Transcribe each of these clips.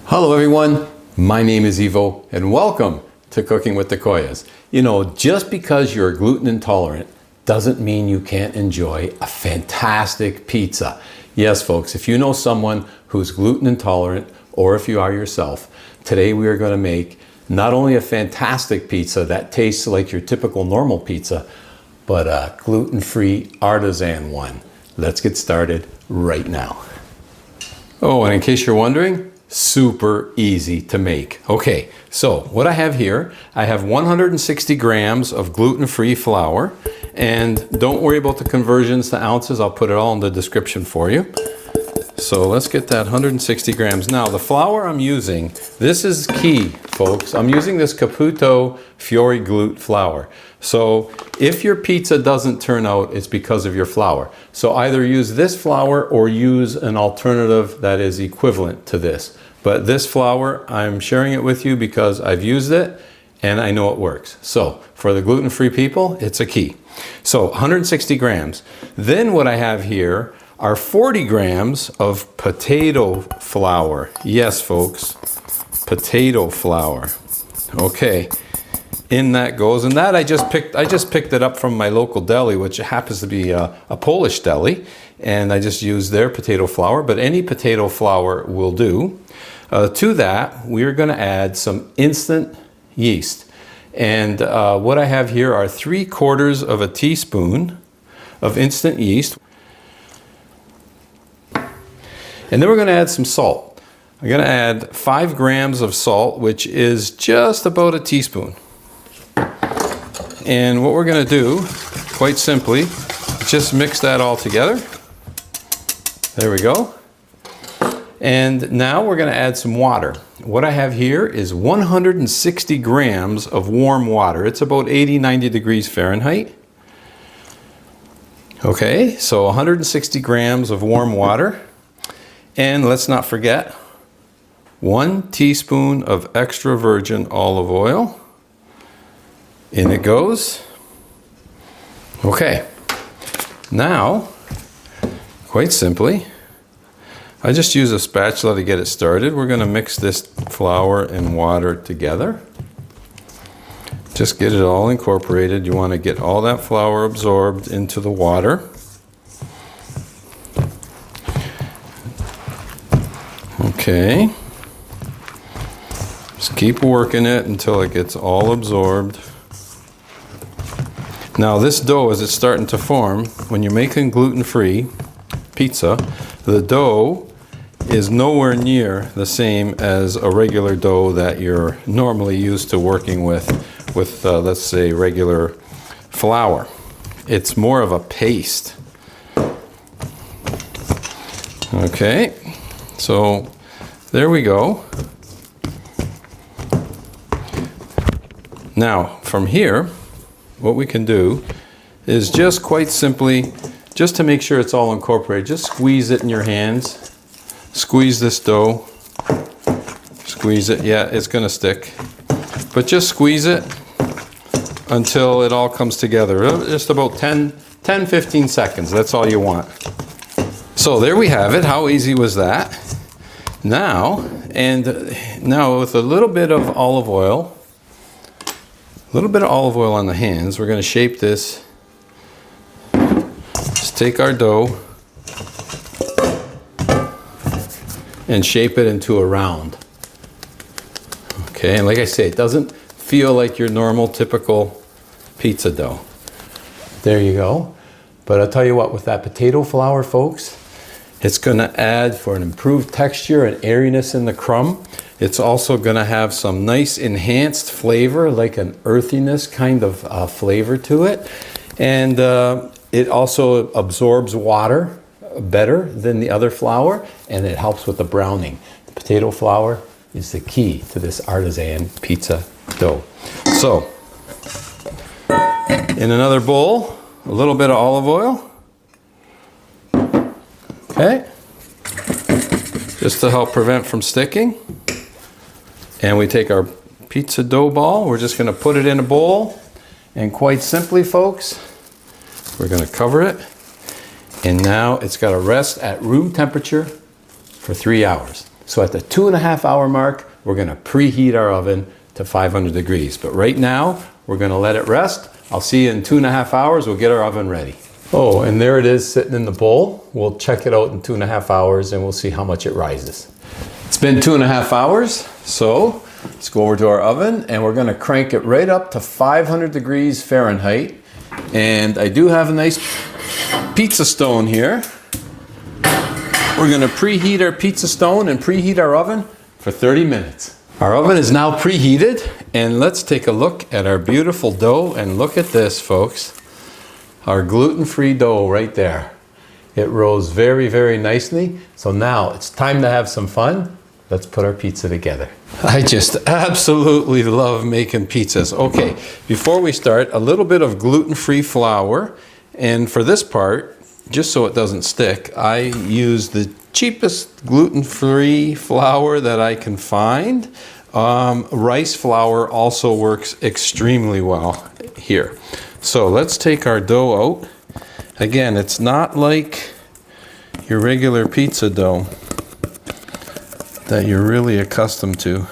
Hello everyone, my name is Ivo and welcome to Cooking with the Koyas. You know, just because you're gluten intolerant doesn't mean you can't enjoy a fantastic pizza. Yes folks, if you know someone who's gluten intolerant or if you are yourself, today we are going to make not only a fantastic pizza that tastes like your typical normal pizza, but a gluten-free artisan one. Let's get started right now. Oh, and in case you're wondering, super easy to make. Okay, so what I have here, I have 160 grams of gluten-free flour, and don't worry about the conversions to ounces, I'll put it all in the description for you. So let's get that 160 grams. Now the flour I'm using, this is key folks, I'm using this Caputo Fioreglut flour. So if your pizza doesn't turn out, it's because of your flour. So either use this flour or use an alternative that is equivalent to this. But this flour, I'm sharing it with you because I've used it and I know it works. So for the gluten-free people, it's a key. So 160 grams. Then what I have here are 40 grams of potato flour. Yes, folks, potato flour. Okay. In that goes, and that I just picked it up from my local deli, which happens to be a Polish deli, and I just used their potato flour, but any potato flour will do. To that, we're going to add some instant yeast, and what I have here are 3/4 of a teaspoon of instant yeast, and then we're going to add some salt. I'm going to add 5 grams of salt, which is just about a teaspoon. And what we're going to do, quite simply, just mix that all together. There we go. And now we're going to add some water. What I have here is 160 grams of warm water. It's about 80-90 degrees Fahrenheit. Okay, so 160 grams of warm water. And let's not forget, 1 teaspoon of extra virgin olive oil. In it goes. Okay, now, quite simply, I just use a spatula to get it started. We're going to mix this flour and water together. Just get it all incorporated. You want to get all that flour absorbed into the water. Okay. Just keep working it until it gets all absorbed. Now this dough, as it's starting to form, when you're making gluten-free pizza, the dough is nowhere near the same as a regular dough that you're normally used to working with let's say regular flour. It's more of a paste. Okay, so there we go. Now from here, what we can do is just quite simply, just to make sure it's all incorporated, just squeeze it in your hands. Squeeze this dough. Squeeze it. Yeah, it's going to stick. But just squeeze it until it all comes together. Just about 10-15 seconds. That's all you want. So there we have it. How easy was that? Now with a little bit of olive oil, on the hands, we're going to shape this. Just take our dough and shape it into a round. Okay, and like I say, it doesn't feel like your normal, typical pizza dough. There you go. But I'll tell you what, with that potato flour, folks, it's going to add for an improved texture and airiness in the crumb. It's also going to have some nice enhanced flavor, like an earthiness kind of flavor to it. And it also absorbs water better than the other flour, and it helps with the browning. The potato flour is the key to this artisan pizza dough. So, in another bowl, a little bit of olive oil. Okay. Just to help prevent from sticking. And we take our pizza dough ball, we're just going to put it in a bowl, and quite simply, folks, we're going to cover it, and now it's got to rest at room temperature for 3 hours. So at the 2.5 hour mark, we're gonna preheat our oven to 500 degrees. But right now, we're gonna let it rest. I'll see you in 2.5 hours, we'll get our oven ready. Oh, and there it is sitting in the bowl. We'll check it out in 2.5 hours and we'll see how much it rises. It's been 2.5 hours, so let's go over to our oven and we're gonna crank it right up to 500 degrees Fahrenheit. And I do have a nice pizza stone here. We're gonna preheat our pizza stone and preheat our oven for 30 minutes. Our oven is now preheated, and let's take a look at our beautiful dough. And look at this, folks. Our gluten-free dough right there. It rose very, very nicely. So now it's time to have some fun. Let's put our pizza together. I just absolutely love making pizzas. Okay, before we start, a little bit of gluten-free flour. And for this part, just so it doesn't stick, I use the cheapest gluten-free flour that I can find. Rice flour also works extremely well here. So let's take our dough out. Again, it's not like your regular pizza dough that you're really accustomed to.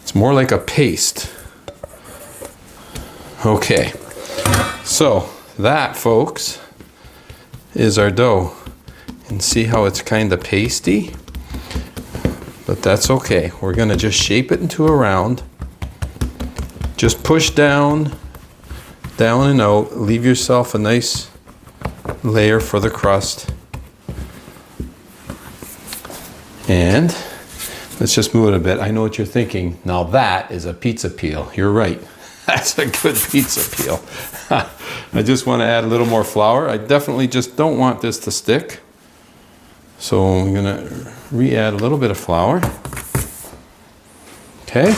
It's more like a paste. Okay, so that, folks, is our dough. And see how it's kind of pasty? But that's okay. We're gonna just shape it into a round. Just push down, down and out. Leave yourself a nice layer for the crust. And let's just move it a bit. I know what you're thinking. Now that is a pizza peel. You're right. That's a good pizza peel. I just want to add a little more flour. I definitely just don't want this to stick. So I'm going to re-add a little bit of flour. Okay.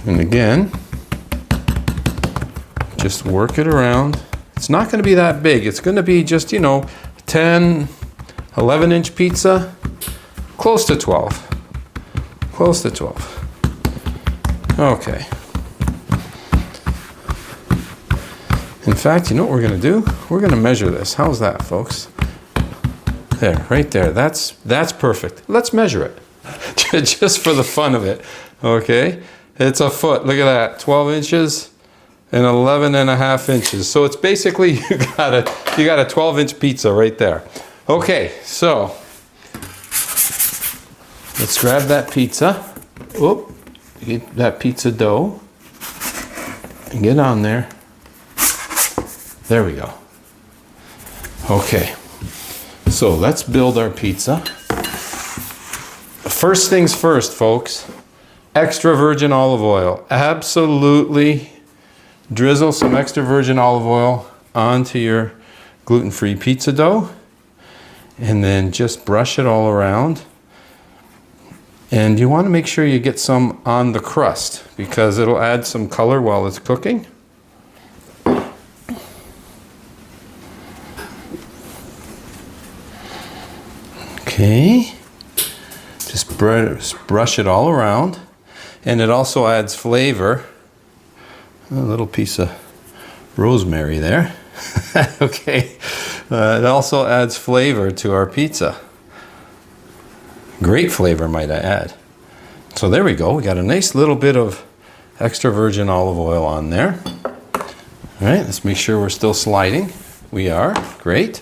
And again, just work it around. It's not going to be that big. It's going to be just, 10, 11-inch pizza. Close to 12. Close to 12. Okay. In fact, you know what we're going to do? We're going to measure this. How's that, folks? There, right there. That's perfect. Let's measure it. Just for the fun of it. Okay? It's a foot. Look at that. 12 inches and 11.5 inches. So it's basically you got a 12-inch pizza right there. Okay, so let's grab that pizza. Oop. Get that pizza dough and get on there. There we go. Okay, so let's build our pizza. First things first, folks, extra virgin olive oil. Absolutely drizzle some extra virgin olive oil onto your gluten-free pizza dough and then just brush it all around. And you want to make sure you get some on the crust because it'll add some color while it's cooking. Okay, just brush it all around. And it also adds flavor. A little piece of rosemary there. Okay, it also adds flavor to our pizza. Great flavor, might I add. So there we go. We got a nice little bit of extra virgin olive oil on there. All right, let's make sure we're still sliding. We are. Great.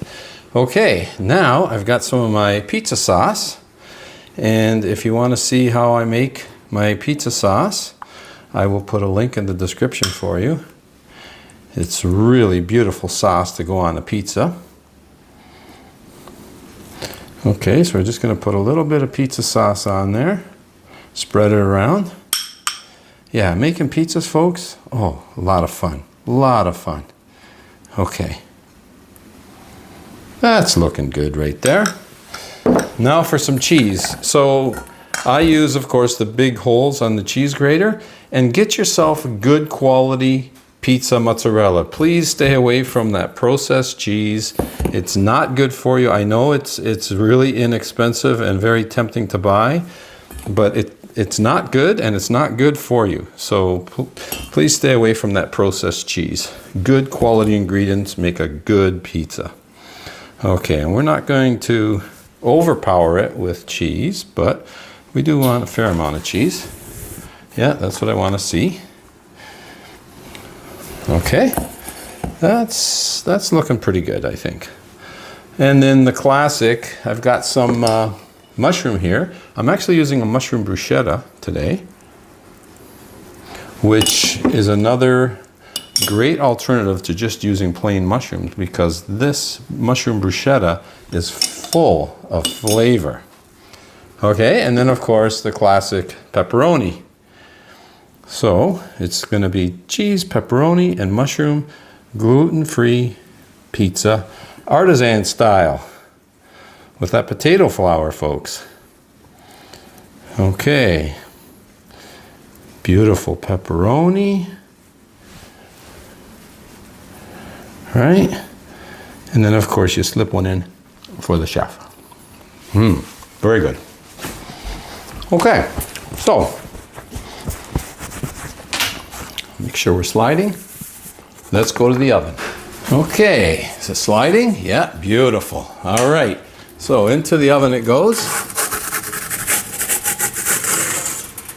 Okay, now I've got some of my pizza sauce. And if you want to see how I make my pizza sauce, I will put a link in the description for you. It's really beautiful sauce to go on a pizza. Okay, so we're just going to put a little bit of pizza sauce on there. Spread it around. Yeah, making pizzas, folks. Oh, a lot of fun. A lot of fun. Okay. That's looking good right there. Now for some cheese. So I use, of course, the big holes on the cheese grater. And get yourself a good quality pizza mozzarella. Please stay away from that processed cheese. It's not good for you. I know it's really inexpensive and very tempting to buy, but it's not good and it's not good for you. So please stay away from that processed cheese. Good quality ingredients make a good pizza. Okay, and we're not going to overpower it with cheese, but we do want a fair amount of cheese. Yeah, that's what I want to see. Okay, that's looking pretty good, I think. And then the classic, I've got some mushroom here. I'm actually using a mushroom bruschetta today, which is another great alternative to just using plain mushrooms, because this mushroom bruschetta is full of flavor. Okay, and then of course the classic pepperoni. So it's going to be cheese, pepperoni, and mushroom gluten-free pizza, artisan style, with that potato flour, folks. Okay, beautiful pepperoni. Right, and then of course you slip one in for the chef. Very good. Okay, so make sure we're sliding. Let's go to the oven. Okay, is it sliding? Yeah, beautiful. All right, so into the oven it goes.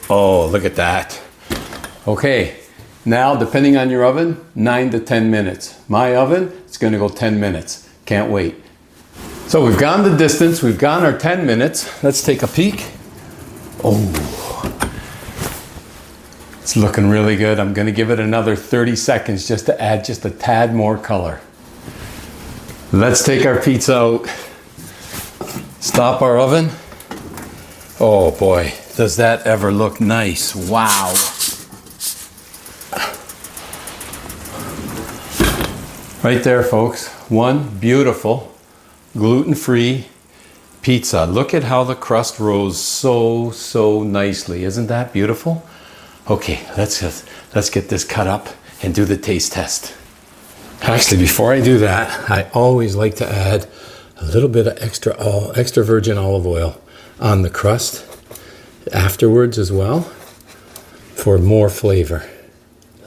Oh, look at that. Okay, now depending on your oven, 9 to 10 minutes. My oven, it's going to go 10 minutes. Can't wait. So we've gone the distance, we've gone our 10 minutes. Let's take a peek. Oh, it's looking really good. I'm going to give it another 30 seconds just to add just a tad more color. Let's take our pizza out. Stop our oven. Oh boy, does that ever look nice. Wow. Right there, folks. One beautiful gluten-free pizza. Look at how the crust rose so nicely. Isn't that beautiful? Okay, let's get this cut up and do the taste test. Actually, before I do that, I always like to add a little bit of extra virgin olive oil on the crust afterwards as well for more flavor.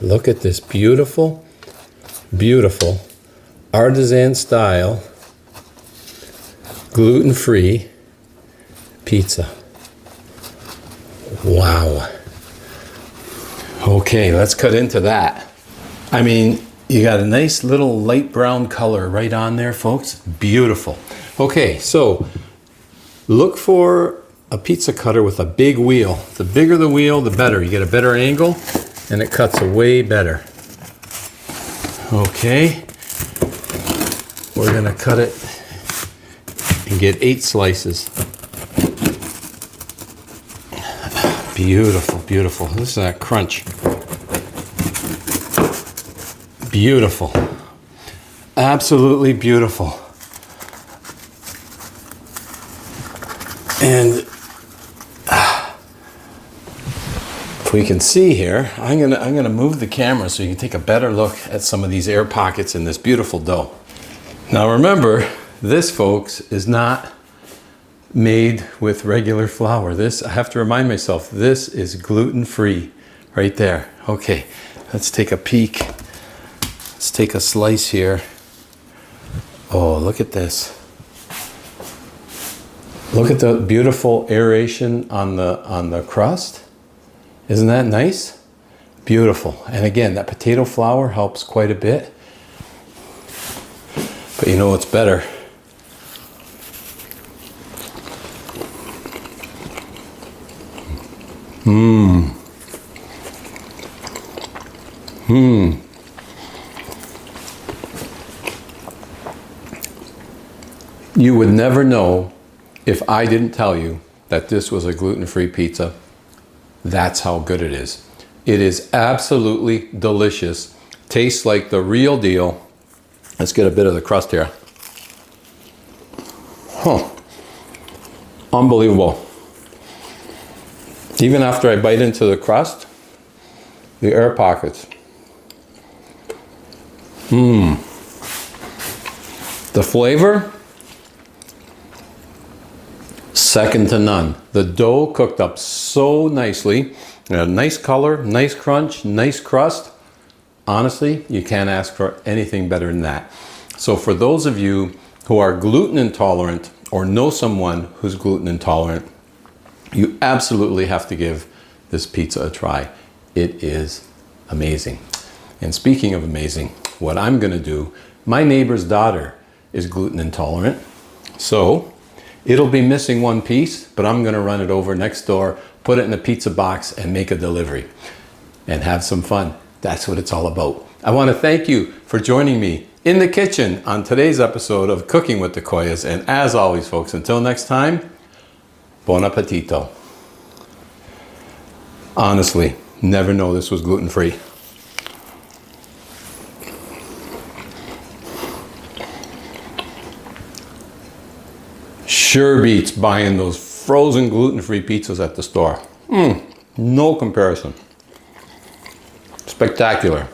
Look at this beautiful artisan style gluten-free pizza. Wow. Okay, let's cut into that. I mean, you got a nice little light brown color right on there, folks. Beautiful. Okay, so look for a pizza cutter with a big wheel. The bigger the wheel, the better. You get a better angle and it cuts way better. Okay, we're gonna cut it and get 8 slices. Beautiful, beautiful. This is that crunch. Beautiful. Absolutely beautiful. And if we can see here, I'm gonna move the camera so you can take a better look at some of these air pockets in this beautiful dough. Now remember, this, folks, is not made with regular flour. This, I have to remind myself, this is gluten-free right there. Okay, let's take a peek. Let's take a slice here. Oh, look at this. Look at the beautiful aeration on the crust. Isn't that nice? Beautiful. And again, that potato flour helps quite a bit. But you know what's better? You would never know if I didn't tell you that this was a gluten-free pizza. That's how good it is. It is absolutely delicious. Tastes like the real deal. Let's get a bit of the crust here. Huh. Unbelievable. Even after I bite into the crust, the air pockets. The flavor, second to none. The dough cooked up so nicely. A nice color, nice crunch, nice crust. Honestly, you can't ask for anything better than that. So for those of you who are gluten intolerant or know someone who's gluten intolerant, you absolutely have to give this pizza a try. It is amazing. And speaking of amazing, what I'm gonna do, my neighbor's daughter is gluten intolerant, so it'll be missing one piece, but I'm gonna run it over next door, put it in a pizza box, and make a delivery and have some fun. That's what it's all about. I wanna thank you for joining me in the kitchen on today's episode of Cooking with the Koyas. And as always, folks, until next time, buon appetito. Honestly, never know this was gluten-free. Sure beats buying those frozen gluten-free pizzas at the store. No comparison. Spectacular.